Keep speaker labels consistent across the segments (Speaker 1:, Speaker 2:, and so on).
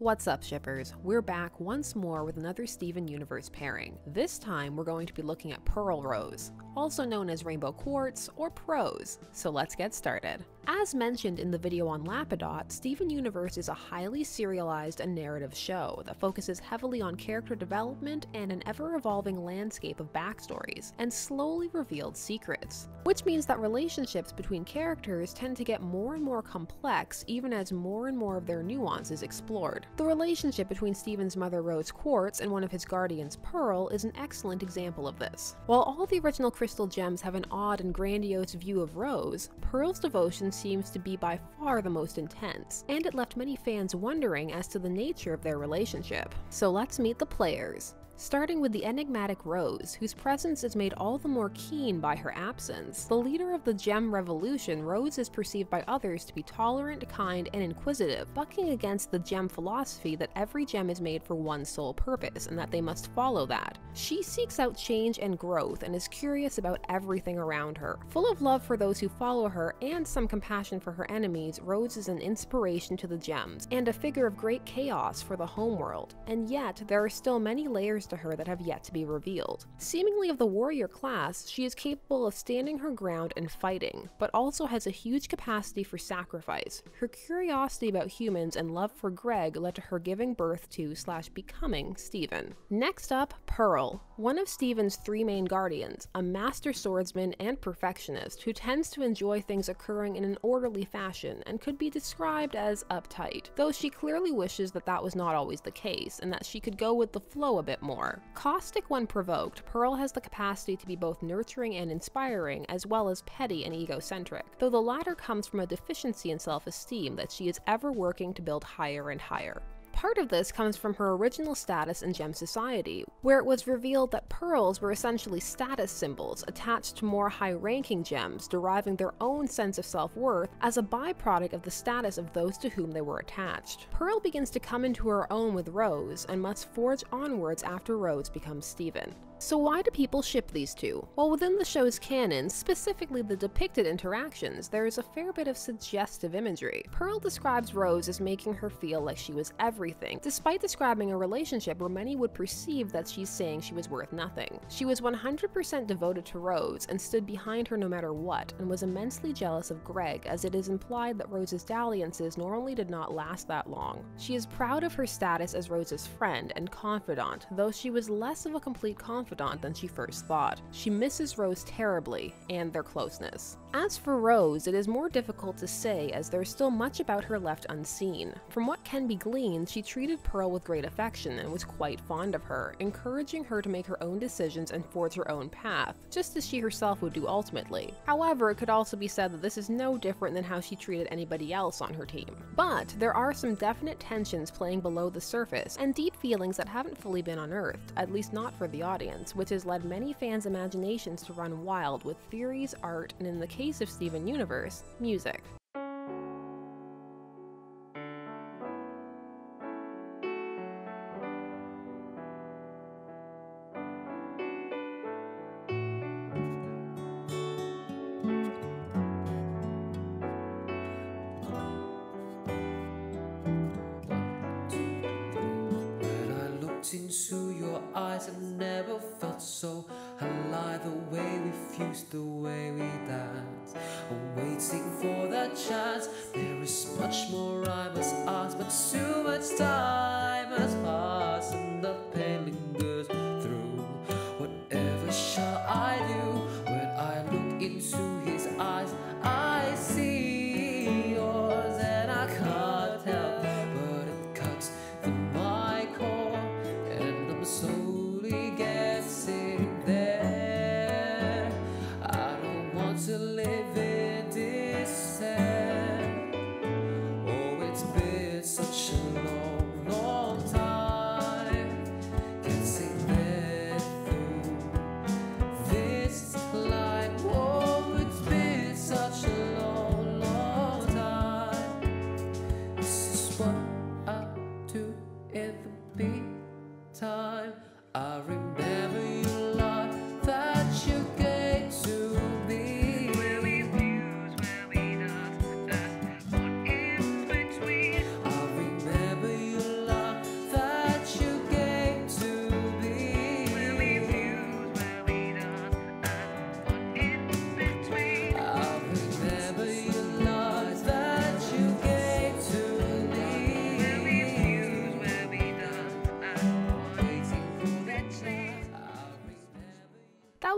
Speaker 1: What's up, shippers? We're back once more with another Steven Universe pairing. This time, we're going to be looking at Pearl Rose, also known as Rainbow Quartz or Prose. So let's get started. As mentioned in the video on Lapidot, Steven Universe is a highly serialized and narrative show that focuses heavily on character development and an ever-evolving landscape of backstories and slowly revealed secrets. Which means that relationships between characters tend to get more and more complex even as more and more of their nuance is explored. The relationship between Steven's mother Rose Quartz and one of his guardians Pearl is an excellent example of this. While all the original crystal gems have an odd and grandiose view of Rose, Pearl's devotion seems to be by far the most intense, and it left many fans wondering as to the nature of their relationship. So let's meet the players. Starting with the enigmatic Rose, whose presence is made all the more keen by her absence. The leader of the gem revolution, Rose is perceived by others to be tolerant, kind, and inquisitive, bucking against the gem philosophy that every gem is made for one sole purpose and that they must follow that. She seeks out change and growth and is curious about everything around her. Full of love for those who follow her and some compassion for her enemies, Rose is an inspiration to the gems and a figure of great chaos for the homeworld. And yet, there are still many layers to her that have yet to be revealed. Seemingly of the warrior class, she is capable of standing her ground and fighting, but also has a huge capacity for sacrifice. Her curiosity about humans and love for Greg led to her giving birth to / becoming Steven. Next up, Pearl, one of Steven's three main guardians, a master swordsman and perfectionist who tends to enjoy things occurring in an orderly fashion and could be described as uptight, though she clearly wishes that that was not always the case and that she could go with the flow a bit more. Caustic when provoked, Pearl has the capacity to be both nurturing and inspiring, as well as petty and egocentric, though the latter comes from a deficiency in self-esteem that she is ever working to build higher and higher. Part of this comes from her original status in Gem Society, where it was revealed that pearls were essentially status symbols attached to more high-ranking gems, deriving their own sense of self-worth as a byproduct of the status of those to whom they were attached. Pearl begins to come into her own with Rose and must forge onwards after Rose becomes Steven. So why do people ship these two? Well, within the show's canon, specifically the depicted interactions, there is a fair bit of suggestive imagery. Pearl describes Rose as making her feel like she was everything, despite describing a relationship where many would perceive that she's saying she was worth nothing. She was 100% devoted to Rose and stood behind her no matter what, and was immensely jealous of Greg, as it is implied that Rose's dalliances normally did not last that long. She is proud of her status as Rose's friend and confidant, though she was less of a complete confidant than she first thought. She misses Rose terribly, and their closeness. As for Rose, it is more difficult to say as there is still much about her left unseen. From what can be gleaned, she treated Pearl with great affection and was quite fond of her, encouraging her to make her own decisions and forge her own path, just as she herself would do ultimately. However, it could also be said that this is no different than how she treated anybody else on her team. But there are some definite tensions playing below the surface, and deep feelings that haven't fully been unearthed, at least not for the audience, which has led many fans' imaginations to run wild with theories, art, and in the case of Steven Universe, music.
Speaker 2: Into your eyes, I never felt so alive. The way we fused, the way we danced, I'm waiting for that chance. There is much more I must ask, but too much time has passed and the pain lingers through. Whatever shall I do? When I look into his eyes, I see yours, and I can't help but it cuts through my core. I'm slowly getting there. I don't want to live in despair. Oh, it's been such a long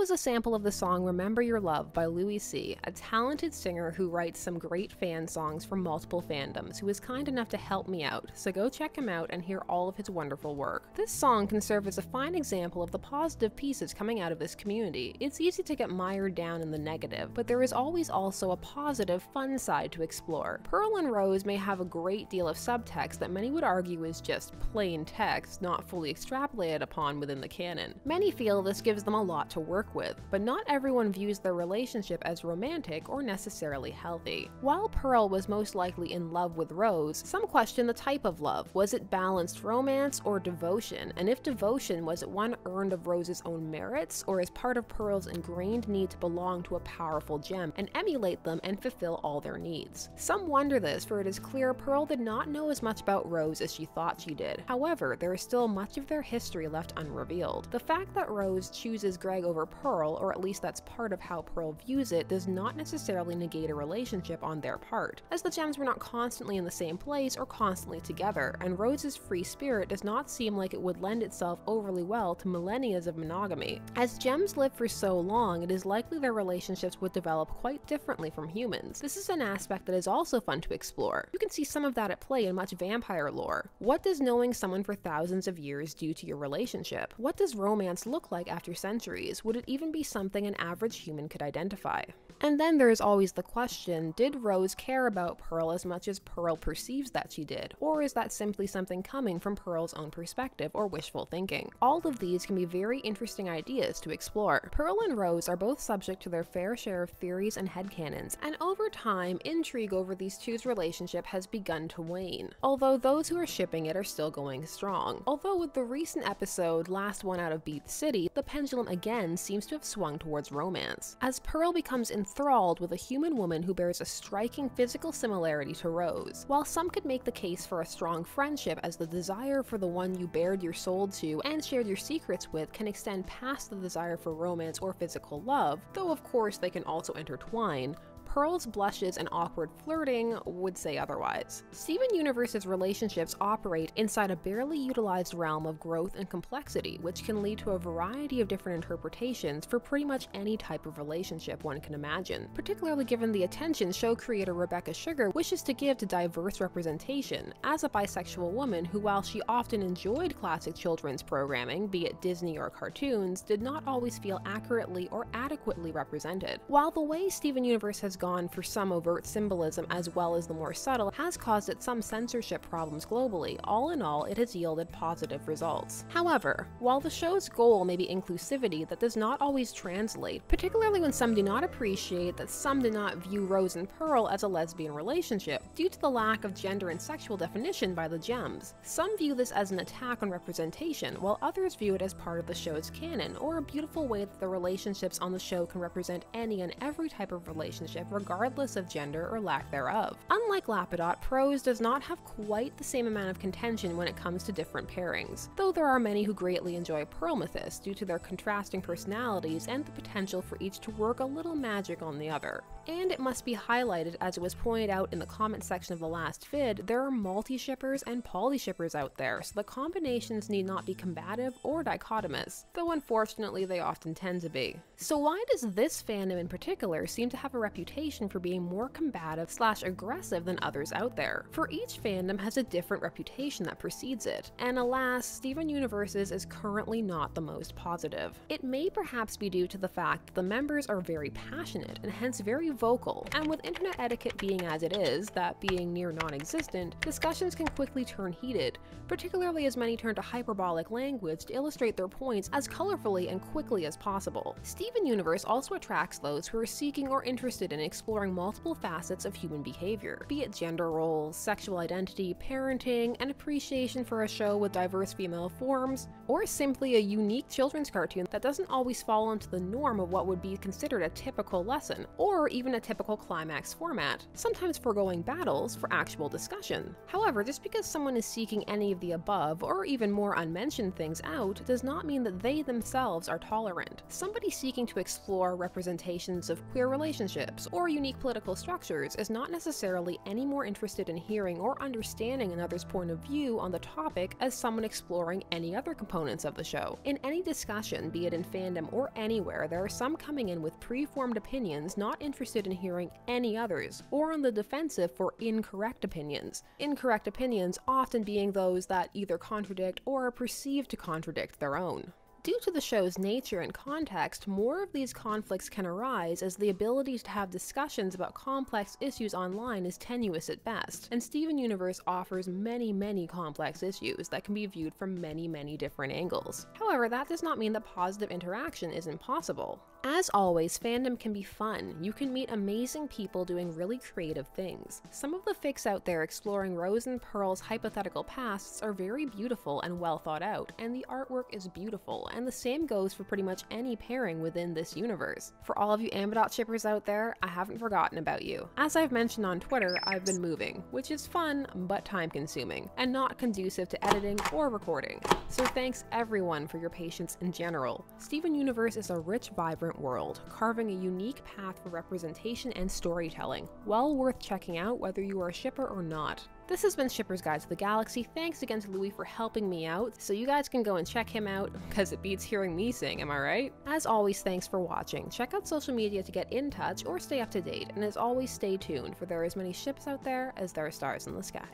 Speaker 1: was a sample of the song Remember Your Love by Louis C., a talented singer who writes some great fan songs for multiple fandoms, who was kind enough to help me out, so go check him out and hear all of his wonderful work. This song can serve as a fine example of the positive pieces coming out of this community. It's easy to get mired down in the negative, but there is always also a positive, fun side to explore. Pearl and Rose may have a great deal of subtext that many would argue is just plain text, not fully extrapolated upon within the canon. Many feel this gives them a lot to work with, but not everyone views their relationship as romantic or necessarily healthy. While Pearl was most likely in love with Rose, some question the type of love. Was it balanced romance or devotion? And if devotion, was it one earned of Rose's own merits, or as part of Pearl's ingrained need to belong to a powerful gem and emulate them and fulfill all their needs? Some wonder this, for it is clear Pearl did not know as much about Rose as she thought she did. However, there is still much of their history left unrevealed. The fact that Rose chooses Greg over Pearl, or at least that's part of how Pearl views it, does not necessarily negate a relationship on their part, as the gems were not constantly in the same place or constantly together, and Rose's free spirit does not seem like it would lend itself overly well to millennia of monogamy. As gems live for so long, it is likely their relationships would develop quite differently from humans. This is an aspect that is also fun to explore. You can see some of that at play in much vampire lore. What does knowing someone for thousands of years do to your relationship? What does romance look like after centuries? Would it even be something an average human could identify? And then there is always the question, did Rose care about Pearl as much as Pearl perceives that she did? Or is that simply something coming from Pearl's own perspective or wishful thinking? All of these can be very interesting ideas to explore. Pearl and Rose are both subject to their fair share of theories and headcanons, and over time, intrigue over these two's relationship has begun to wane, although those who are shipping it are still going strong. Although with the recent episode, Last One Out of Beat City, the pendulum again seems to have swung towards romance, as Pearl becomes enthralled with a human woman who bears a striking physical similarity to Rose. While some could make the case for a strong friendship, as the desire for the one you bared your soul to and shared your secrets with can extend past the desire for romance or physical love, though of course they can also intertwine, Pearl's blushes and awkward flirting would say otherwise. Steven Universe's relationships operate inside a barely utilized realm of growth and complexity, which can lead to a variety of different interpretations for pretty much any type of relationship one can imagine, particularly given the attention show creator Rebecca Sugar wishes to give to diverse representation, as a bisexual woman who, while she often enjoyed classic children's programming, be it Disney or cartoons, did not always feel accurately or adequately represented. While the way Steven Universe has gone for some overt symbolism as well as the more subtle has caused it some censorship problems globally, all in all it has yielded positive results. However, while the show's goal may be inclusivity, that does not always translate, particularly when some do not appreciate that some do not view Rose and Pearl as a lesbian relationship, due to the lack of gender and sexual definition by the gems. Some view this as an attack on representation, while others view it as part of the show's canon, or a beautiful way that the relationships on the show can represent any and every type of relationship regardless of gender or lack thereof. Unlike Lapidot, Prose does not have quite the same amount of contention when it comes to different pairings, though there are many who greatly enjoy Pearlmathys due to their contrasting personalities and the potential for each to work a little magic on the other. And it must be highlighted, as it was pointed out in the comment section of the last vid, there are multi-shippers and poly-shippers out there, so the combinations need not be combative or dichotomous, though unfortunately they often tend to be. So why does this fandom in particular seem to have a reputation for being more combative / aggressive than others out there? For each fandom has a different reputation that precedes it, and alas, Steven Universe's is currently not the most positive. It may perhaps be due to the fact that the members are very passionate and hence very vocal, and with internet etiquette being as it is, that being near non-existent, discussions can quickly turn heated, particularly as many turn to hyperbolic language to illustrate their points as colorfully and quickly as possible. Steven Universe also attracts those who are seeking or interested in exploring multiple facets of human behavior, be it gender roles, sexual identity, parenting, an appreciation for a show with diverse female forms, or simply a unique children's cartoon that doesn't always fall into the norm of what would be considered a typical lesson, or even a typical climax format, sometimes foregoing battles for actual discussion. However, just because someone is seeking any of the above, or even more unmentioned things out, does not mean that they themselves are tolerant. Somebody seeking to explore representations of queer relationships, or or unique political structures is not necessarily any more interested in hearing or understanding another's point of view on the topic as someone exploring any other components of the show. In any discussion, be it in fandom or anywhere, there are some coming in with preformed opinions not interested in hearing any others, or on the defensive for incorrect opinions. Incorrect opinions often being those that either contradict or are perceived to contradict their own. Due to the show's nature and context, more of these conflicts can arise as the ability to have discussions about complex issues online is tenuous at best, and Steven Universe offers many complex issues that can be viewed from many different angles. However, that does not mean that positive interaction isn't possible. As always, fandom can be fun. You can meet amazing people doing really creative things. Some of the fics out there exploring Rose and Pearl's hypothetical pasts are very beautiful and well thought out, and the artwork is beautiful, and the same goes for pretty much any pairing within this universe. For all of you Amidot shippers out there, I haven't forgotten about you. As I've mentioned on Twitter, I've been moving, which is fun but time consuming, and not conducive to editing or recording. So thanks everyone for your patience in general. Steven Universe is a rich, vibrant world, carving a unique path for representation and storytelling, well worth checking out whether you are a shipper or not. This has been Shipper's Guide to the Galaxy. Thanks again to Louis for helping me out, so you guys can go and check him out, because it beats hearing me sing, am I right? As always, thanks for watching. Check out social media to get in touch or stay up to date, and as always, stay tuned, for there are as many ships out there as there are stars in the sky.